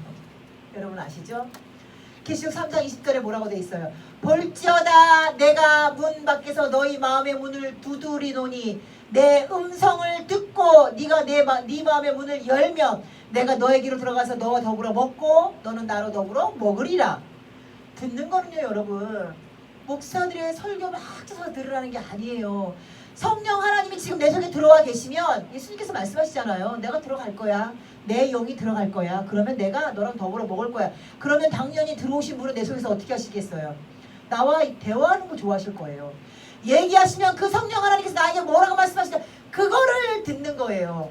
여러분 아시죠? 계시록 3장 20절에 뭐라고 돼 있어요? 볼지어다 내가 문 밖에서 너희 마음의 문을 두드리노니 내 음성을 듣고 네가 네 마음의 문을 열면 내가 너에게로 들어가서 너와 더불어 먹고 너는 나로 더불어 먹으리라. 듣는 거는요 여러분 목사들의 설교 막 쳐서 들으라는 게 아니에요. 성령 하나님이 지금 내 속에 들어와 계시면 예수님께서 말씀하시잖아요. 내가 들어갈 거야. 내 영이 들어갈 거야. 그러면 내가 너랑 더불어 먹을 거야. 그러면 당연히 들어오신 분은 내 속에서 어떻게 하시겠어요? 나와 대화하는 거 좋아하실 거예요. 얘기하시면 그 성령 하나님께서 나에게 뭐라고 말씀하시냐 그거를 듣는 거예요.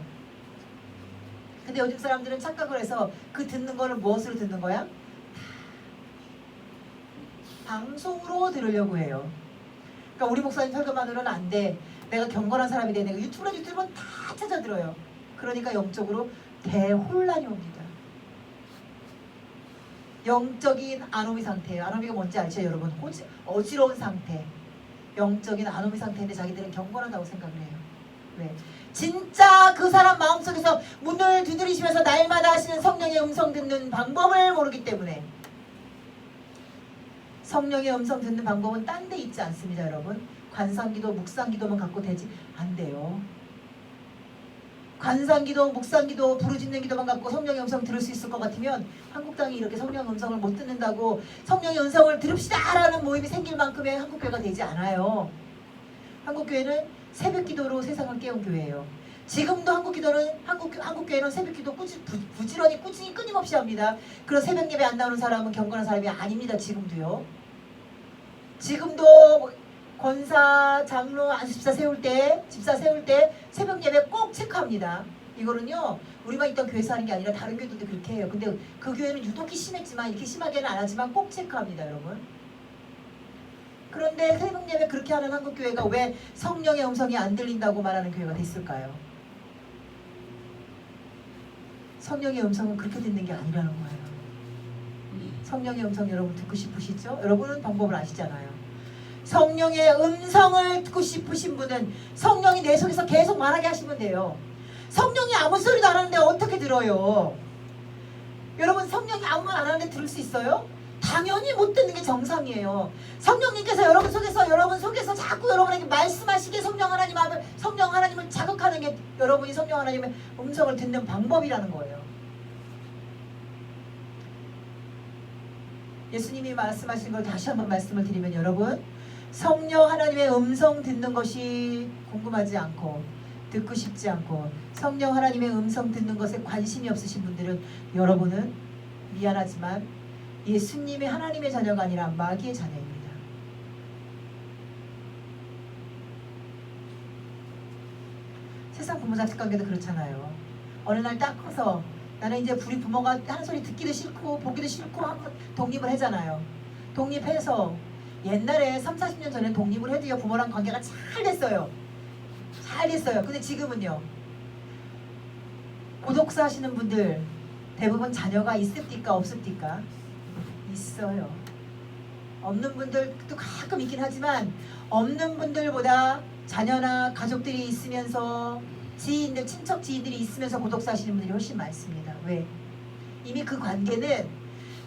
근데 요즘 사람들은 착각을 해서 그 듣는 거를 무엇으로 듣는 거야? 방송으로 들으려고 해요. 그러니까 우리 목사님 설교만으로는 안 돼. 내가 경건한 사람이 돼. 내가 유튜브는 다 찾아 들어요. 그러니까 영적으로 대혼란이 옵니다. 영적인 아노미 상태예요. 아노미가 뭔지 알죠 여러분? 어지러운 상태. 영적인 아노미 상태인데 자기들은 경건하다고 생각을 해요. 왜? 진짜 그 사람 마음속에서 문을 두드리시면서 날마다 하시는 성령의 음성 듣는 방법을 모르기 때문에 성령의 음성 듣는 방법은 딴 데 있지 않습니다. 여러분 관상기도 묵상기도만 갖고 되지 안 돼요. 관상기도 묵상기도 부르짖는 기도만 갖고 성령의 음성 들을 수 있을 것 같으면 한국 땅이 이렇게 성령의 음성을 못 듣는다고 성령의 음성을 들읍시다 라는 모임이 생길 만큼의 한국교회가 되지 않아요. 한국교회는 새벽기도로 세상을 깨운 교회예요. 지금도 한국교회는 새벽기도 부지런히 꾸준히 끊임없이 합니다. 그런 새벽 예배 안 나오는 사람은 경건한 사람이 아닙니다. 지금도요. 지금도 권사, 장로, 집사 세울 때 새벽 예배 꼭 체크합니다. 이거는요 우리만 있던 교회에서 하는 게 아니라 다른 교회들도 그렇게 해요. 근데 그 교회는 유독히 심했지만 이렇게 심하게는 안 하지만 꼭 체크합니다, 여러분. 그런데 새벽 예배 그렇게 하는 한국 교회가 왜 성령의 음성이 안 들린다고 말하는 교회가 됐을까요? 성령의 음성은 그렇게 듣는 게 아니라는 거예요. 성령의 음성 여러분 듣고 싶으시죠? 여러분은 방법을 아시잖아요. 성령의 음성을 듣고 싶으신 분은 성령이 내 속에서 계속 말하게 하시면 돼요. 성령이 아무 소리도 안 하는데 어떻게 들어요? 여러분 성령이 아무 말 안 하는데 들을 수 있어요? 당연히 못 듣는 게 정상이에요. 성령님께서 여러분 속에서 자꾸 여러분에게 말씀하시게 성령 하나님을 자극하는 게 여러분이 성령 하나님의 음성을 듣는 방법이라는 거예요. 예수님이 말씀하신 걸 다시 한번 말씀을 드리면 여러분 성령 하나님의 음성 듣는 것이 궁금하지 않고 듣고 싶지 않고 성령 하나님의 음성 듣는 것에 관심이 없으신 분들은 여러분은 미안하지만 예수님의 하나님의 자녀가 아니라 마귀의 자녀입니다. 세상 부모자식 관계도 그렇잖아요. 어느 날 딱 커서 나는 이제 우리 부모가 하는 소리 듣기도 싫고 보기도 싫고 하고 독립을 하잖아요. 독립해서 옛날에 30-40년 전에 독립을 해도요 부모랑 관계가 잘 됐어요. 근데 지금은요 고독사 하시는 분들 대부분 자녀가 있습니까 없습니까? 있어요. 없는 분들도 가끔 있긴 하지만 없는 분들보다 자녀나 가족들이 있으면서 지인들, 친척 지인들이 있으면서 고독사 하시는 분들이 훨씬 많습니다. 왜? 이미 그 관계는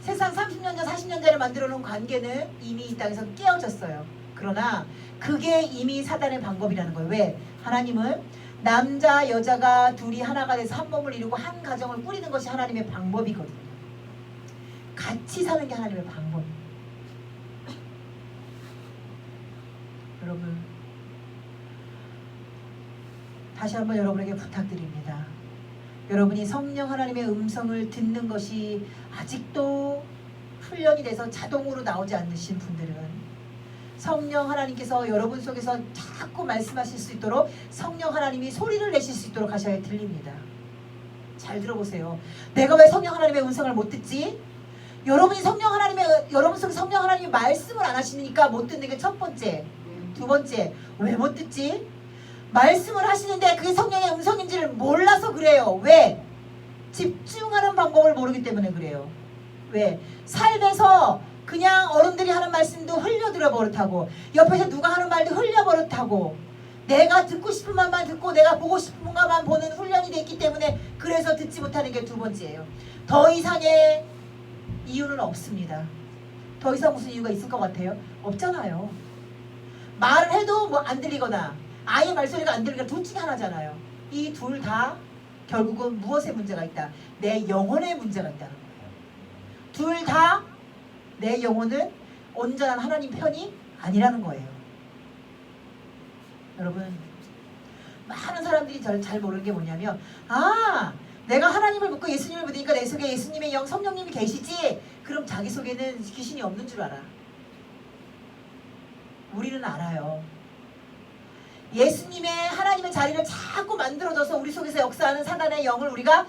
세상 30년 전 40년 전에 만들어 놓은 관계는 이미 이 땅에서 깨어졌어요. 그러나 그게 이미 사단의 방법이라는 거예요. 왜? 하나님은 남자 여자가 둘이 하나가 돼서 한 몸을 이루고 한 가정을 꾸리는 것이 하나님의 방법이거든요. 같이 사는 게 하나님의 방법이에요. 여러분 다시 한번 여러분에게 부탁드립니다. 여러분이 성령 하나님의 음성을 듣는 것이 아직도 훈련이 돼서 자동으로 나오지 않으신 분들은 성령 하나님께서 여러분 속에서 자꾸 말씀하실 수 있도록 성령 하나님이 소리를 내실 수 있도록 하셔야 들립니다. 잘 들어보세요. 내가 왜 성령 하나님의 음성을 못 듣지? 여러분 속에 성령 하나님이 말씀을 안 하시니까 못 듣는 게 첫 번째. 두 번째, 왜 못 듣지? 말씀을 하시는데 그게 성령의 음성인지를 몰라서 그래요. 왜? 집중하는 방법을 모르기 때문에 그래요. 왜? 삶에서 그냥 어른들이 하는 말씀도 흘려들어 버릇하고 옆에서 누가 하는 말도 흘려 버릇하고 내가 듣고 싶은 말만 듣고 내가 보고 싶은 것만 보는 훈련이 됐기 때문에 그래서 듣지 못하는 게 두 번째예요. 더 이상의 이유는 없습니다. 더 이상 무슨 이유가 있을 것 같아요? 없잖아요. 말을 해도 뭐 안 들리거나 아예 말소리가 안 들리거나 둘 중에 하나잖아요. 이 둘 다 결국은 무엇에 문제가 있다? 내 영혼에 문제가 있다는 거예요. 둘 다 내 영혼은 온전한 하나님 편이 아니라는 거예요. 여러분 많은 사람들이 잘 모르는 게 뭐냐면 내가 하나님을 믿고 예수님을 믿으니까 내 속에 예수님의 영 성령님이 계시지? 그럼 자기 속에는 귀신이 없는 줄 알아. 우리는 알아요. 예수님의 하나님의 자리를 자꾸 만들어줘서 우리 속에서 역사하는 사단의 영을 우리가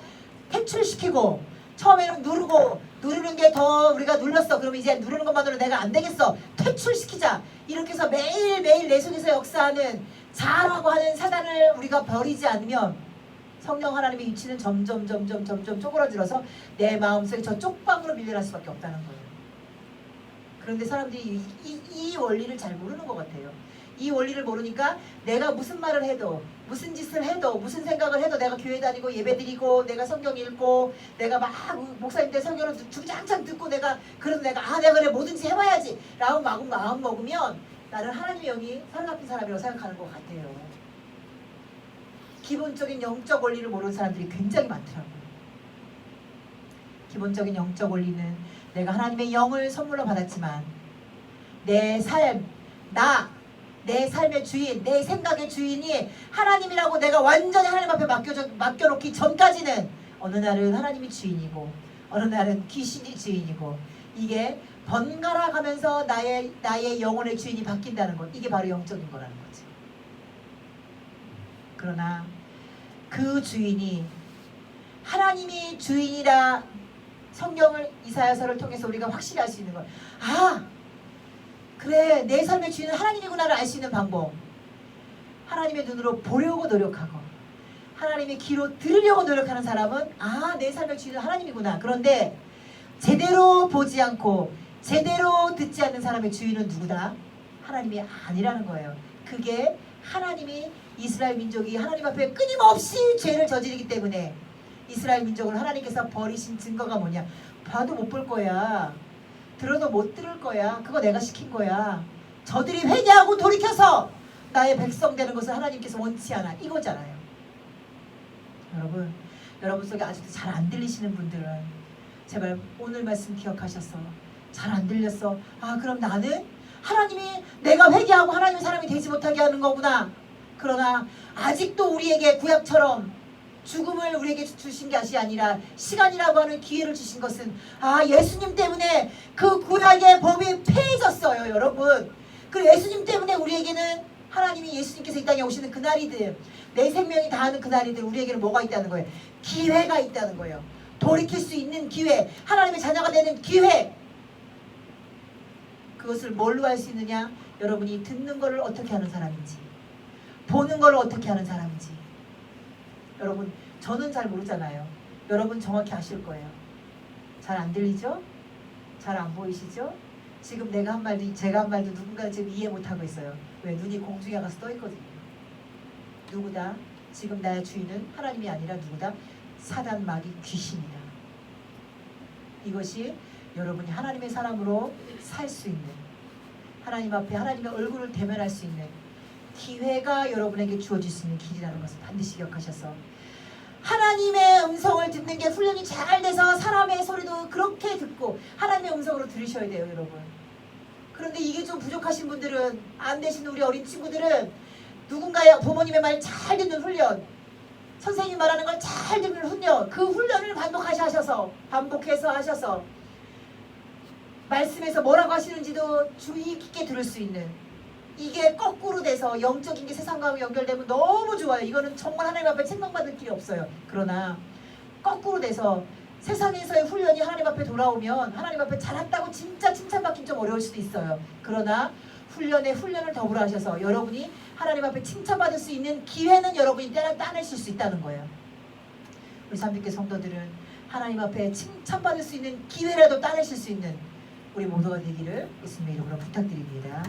퇴출시키고 처음에는 누르는 게 더 우리가 눌렀어. 그러면 이제 누르는 것만으로 내가 안 되겠어. 퇴출시키자. 이렇게 해서 매일매일 내 속에서 역사하는 자라고 하는 사단을 우리가 버리지 않으면 성령 하나님의 위치는 점점 쪼그라들어서 내 마음속에 저 쪽방으로 밀려날 수밖에 없다는 거예요. 그런데 사람들이 이 원리를 잘 모르는 것 같아요. 이 원리를 모르니까 내가 무슨 말을 해도 무슨 짓을 해도 무슨 생각을 해도 내가 교회 다니고 예배 드리고 내가 성경 읽고 내가 막 목사님들 설교를 주장창 듣고 내가 내가 그래 뭐든지 해봐야지 라고 마음 먹으면 나는 하나님의 영이 사로잡힌 사람이라고 생각하는 것 같아요. 기본적인 영적 원리를 모르는 사람들이 굉장히 많더라고요. 기본적인 영적 원리는 내가 하나님의 영을 선물로 받았지만 내 삶의 주인, 내 생각의 주인이 하나님이라고 내가 완전히 하나님 앞에 맡겨놓기 전까지는 어느 날은 하나님이 주인이고 어느 날은 귀신이 주인이고 이게 번갈아 가면서 나의 영혼의 주인이 바뀐다는 것, 이게 바로 영적인 거라는 거지. 그러나 그 주인이 하나님이 주인이라 성경을 이사야서를 통해서 우리가 확실히 알 수 있는 것. 아, 그래, 내 삶의 주인은 하나님이구나를 알 수 있는 방법. 하나님의 눈으로 보려고 노력하고 하나님의 귀로 들으려고 노력하는 사람은 아, 내 삶의 주인은 하나님이구나. 그런데 제대로 보지 않고 제대로 듣지 않는 사람의 주인은 누구다? 하나님이 아니라는 거예요. 그게 하나님이 이스라엘 민족이 하나님 앞에 끊임없이 죄를 저지르기 때문에 이스라엘 민족을 하나님께서 버리신 증거가 뭐냐? 봐도 못 볼 거야. 들어도 못 들을 거야. 그거 내가 시킨 거야. 저들이 회개하고 돌이켜서 나의 백성 되는 것을 하나님께서 원치 않아. 이거잖아요. 여러분 속에 아직도 잘 안 들리시는 분들은 제발 오늘 말씀 기억하셔서 잘 안 들렸어. 아, 그럼 나는 하나님이 내가 회개하고 하나님의 사람이 되지 못하게 하는 거구나. 그러나 아직도 우리에게 구약처럼 죽음을 우리에게 주신 것이 아니라 시간이라고 하는 기회를 주신 것은 아, 예수님 때문에 그 구약의 법이 폐해졌어요. 여러분, 그 예수님 때문에 우리에게는 하나님이 예수님께서 이 땅에 오시는 그날이든 내 생명이 다하는 그날이든 우리에게는 뭐가 있다는 거예요? 기회가 있다는 거예요. 돌이킬 수 있는 기회, 하나님의 자녀가 되는 기회. 그것을 뭘로 할 수 있느냐? 여러분이 듣는 것을 어떻게 하는 사람인지, 보는 것을 어떻게 하는 사람인지. 여러분, 저는 잘 모르잖아요. 여러분 정확히 아실 거예요. 잘 안 들리죠? 잘 안 보이시죠? 지금 내가 한 말도 제가 한 말도 누군가 지금 이해 못하고 있어요. 왜? 눈이 공중에 가서 떠 있거든요. 누구다? 지금 나의 주인은 하나님이 아니라 누구다? 사단, 마귀, 귀신이다. 이것이 여러분이 하나님의 사람으로 살 수 있는, 하나님 앞에 하나님의 얼굴을 대면할 수 있는 기회가 여러분에게 주어질 수 있는 길이라는 것을 반드시 기억하셔서 하나님의 음성을 듣는 게 훈련이 잘 돼서 사람의 소리도 그렇게 듣고 하나님의 음성으로 들으셔야 돼요, 여러분. 그런데 이게 좀 부족하신 분들은, 안 되시는 우리 어린 친구들은 누군가의 부모님의 말 잘 듣는 훈련, 선생님 말하는 걸 잘 듣는 훈련, 그 훈련을 반복해서 하셔서 말씀에서 뭐라고 하시는지도 주의 깊게 들을 수 있는, 이게 거꾸로 돼서 영적인 게 세상과 연결되면 너무 좋아요. 이거는 정말 하나님 앞에 책망받을 길이 없어요. 그러나 거꾸로 돼서 세상에서의 훈련이 하나님 앞에 돌아오면 하나님 앞에 잘했다고 진짜 칭찬받긴 좀 어려울 수도 있어요. 그러나 훈련을 더불어 하셔서 여러분이 하나님 앞에 칭찬받을 수 있는 기회는 여러분이 따내실 수 있다는 거예요. 우리 삼빛교 성도들은 하나님 앞에 칭찬받을 수 있는 기회라도 따내실 수 있는 우리 모두가 되기를 예수님의 이름으로 부탁드립니다.